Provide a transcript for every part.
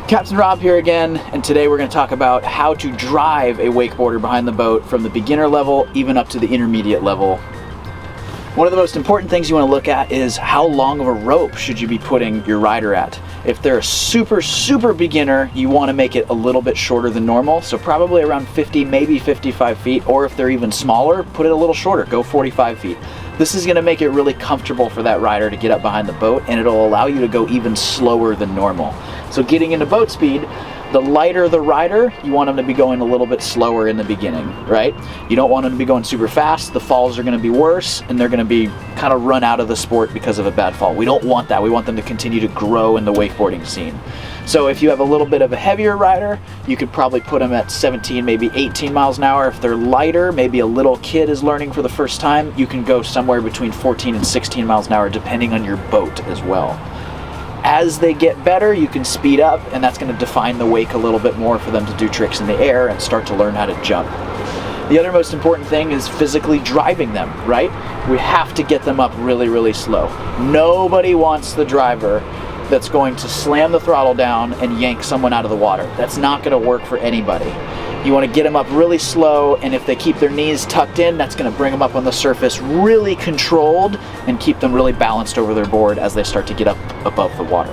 Captain Rob here again, and today we're going to talk about how to drive a wakeboarder behind the boat from the beginner level even up to the intermediate level. One of the most important things you want to look at is how long of a rope should you be putting your rider at. If they're a super beginner, you want to make it a little bit shorter than normal, so probably around 50, maybe 55 feet, or if they're even smaller, put it a little shorter, go 45 feet. This is going to make it really comfortable for that rider to get up behind the boat, and it'll allow you to go even slower than normal. So getting into boat speed, the lighter the rider, you want them to be going a little bit slower in the beginning, right? You don't want them to be going super fast. The falls are going to be worse, and they're going to be kind of run out of the sport because of a bad fall. We don't want that. We want them to continue to grow in the wakeboarding scene. So if you have a little bit of a heavier rider, you could probably put them at 17, maybe 18 miles an hour. If they're lighter, maybe a little kid is learning for the first time, you can go somewhere between 14 and 16 miles an hour, depending on your boat as well. As they get better, you can speed up, and that's going to define the wake a little bit more for them to do tricks in the air and start to learn how to jump. The other most important thing is physically driving them, right? We have to get them up really slow. Nobody wants the driver that's going to slam the throttle down and yank someone out of the water. That's not going to work for anybody. You want to get them up really slow, and if they keep their knees tucked in, that's going to bring them up on the surface really controlled and keep them really balanced over their board as they start to get up above the water.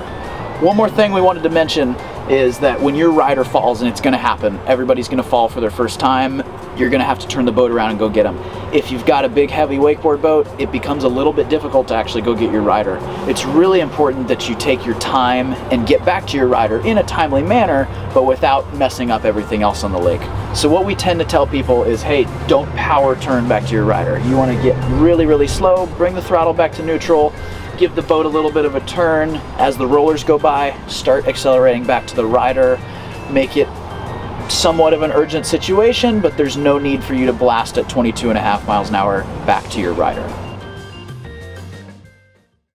One more thing we wanted to mention is that when your rider falls, and it's going to happen, everybody's going to fall for their first time, you're going to have to turn the boat around and go get them. If you've got a big heavy wakeboard boat, it becomes a little bit difficult to actually go get your rider. It's really important that you take your time and get back to your rider in a timely manner, but without messing up everything else on the lake. So what we tend to tell people is, hey, don't power turn back to your rider. You want to get really slow, bring the throttle back to neutral, give the boat a little bit of a turn. As the rollers go by, start accelerating back to the rider. Make it somewhat of an urgent situation, but there's no need for you to blast at 22.5 miles an hour back to your rider.